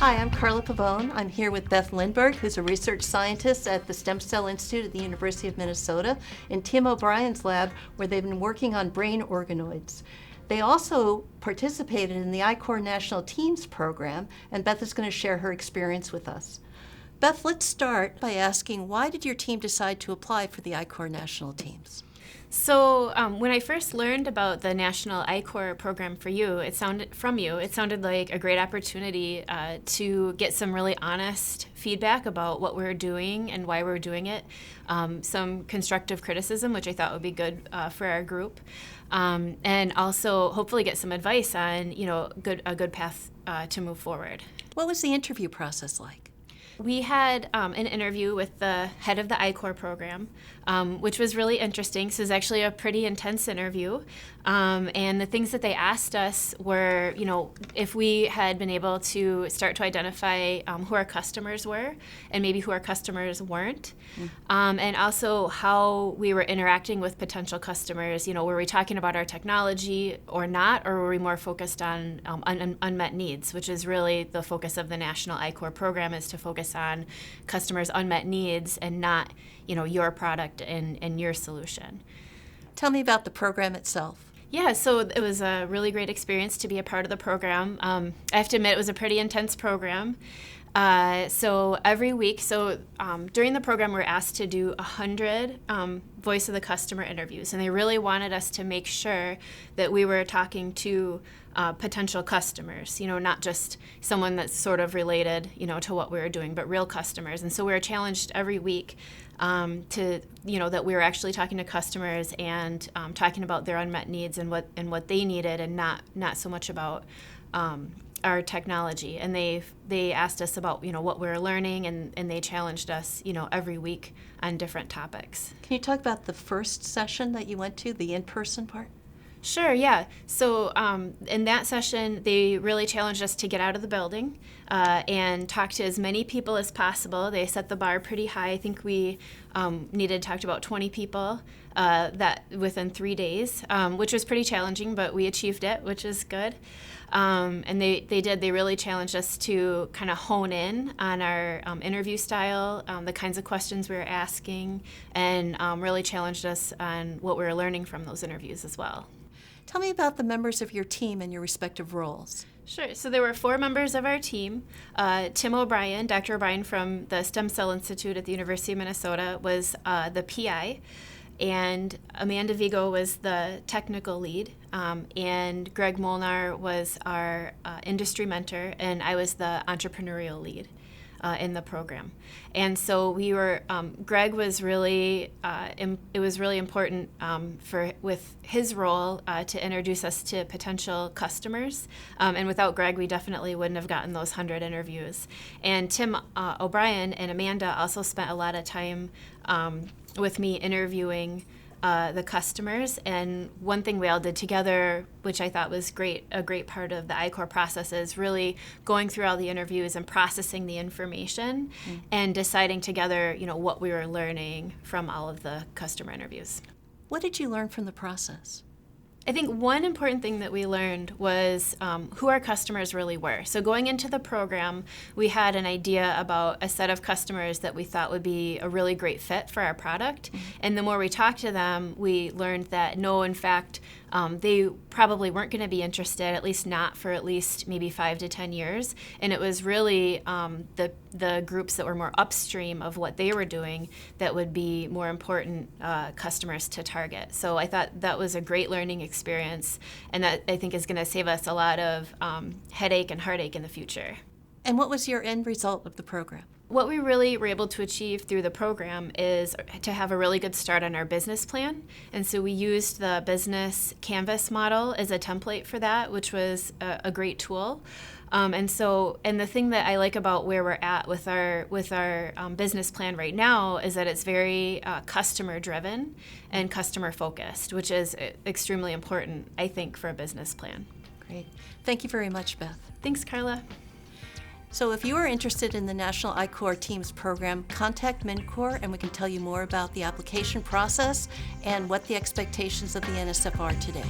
Hi, I'm Carla Pavone. I'm here with Beth Lindberg, who's a research scientist at the Stem Cell Institute at the University of Minnesota, in Tim O'Brien's lab, where they've been working on brain organoids. They also participated in the I-Corps National Teams program, and Beth is going to share her experience with us. Beth, let's start by asking, why did your team decide to apply for the I-Corps National Teams? So when I first learned about the National I-Corps program for you, it sounded like a great opportunity to get some really honest feedback about what we're doing and why we're doing it. Some constructive criticism, which I thought would be good for our group, and also hopefully get some advice on a good path to move forward. What was the interview process like? We had an interview with the head of the I-Corps program, which was really interesting. So it was actually a pretty intense interview. And the things that they asked us were, if we had been able to start to identify who our customers were and maybe who our customers weren't. And also how we were interacting with potential customers. Were we talking about our technology or not, or were we more focused on unmet needs, which is really the focus of the National I-Corps program, is to focus on customers' unmet needs and not, your product and your solution. Tell me about the program itself. Yeah, so it was a really great experience to be a part of the program. I have to admit, it was a pretty intense program. So every week, during the program, we're asked to do 100 voice of the customer interviews, and they really wanted us to make sure that we were talking to potential customers, not just someone that's sort of related, to what we were doing, but real customers. And so we were challenged every week to, that we were actually talking to customers and talking about their unmet needs and what they needed, and not so much about our technology. And they asked us about what we were learning, and they challenged us every week on different topics. Can you talk about the first session that you went to, the in-person part? Sure, yeah. So in that session, they really challenged us to get out of the building and talk to as many people as possible. They set the bar pretty high. I think we needed to talk to about 20 people that within 3 days, which was pretty challenging, but we achieved it, which is good. And they really challenged us to kind of hone in on our interview style, the kinds of questions we were asking, and really challenged us on what we were learning from those interviews as well. Tell me about the members of your team and your respective roles. Sure. So there were 4 members of our team. Tim O'Brien, Dr. O'Brien from the Stem Cell Institute at the University of Minnesota, was the PI. And Amanda Vigo was the technical lead, and Greg Molnar was our industry mentor, and I was the entrepreneurial lead in the program. And so we were, Greg was really, it was really important with his role to introduce us to potential customers. And without Greg, we definitely wouldn't have gotten those 100 interviews. And Tim O'Brien and Amanda also spent a lot of time with me interviewing the customers. And one thing we all did together, which I thought was a great part of the I-Corps process, is really going through all the interviews and processing the information and deciding together, what we were learning from all of the customer interviews. What did you learn from the process? I think one important thing that we learned was who our customers really were. So going into the program, we had an idea about a set of customers that we thought would be a really great fit for our product. And the more we talked to them, we learned that no, in fact, they probably weren't going to be interested, at least not for at least maybe 5 to 10 years. And it was really the groups that were more upstream of what they were doing that would be more important customers to target. So I thought that was a great learning experience, and that I think is going to save us a lot of headache and heartache in the future. And what was your end result of the program? What we really were able to achieve through the program is to have a really good start on our business plan. And so we used the business canvas model as a template for that, which was a great tool. And the thing that I like about where we're at with our business plan right now is that it's very customer driven and customer focused, which is extremely important, I think, for a business plan. Great. Thank you very much, Beth. Thanks, Carla. So if you are interested in the National I-Corps Teams program, contact MNCOR and we can tell you more about the application process and what the expectations of the NSF are today.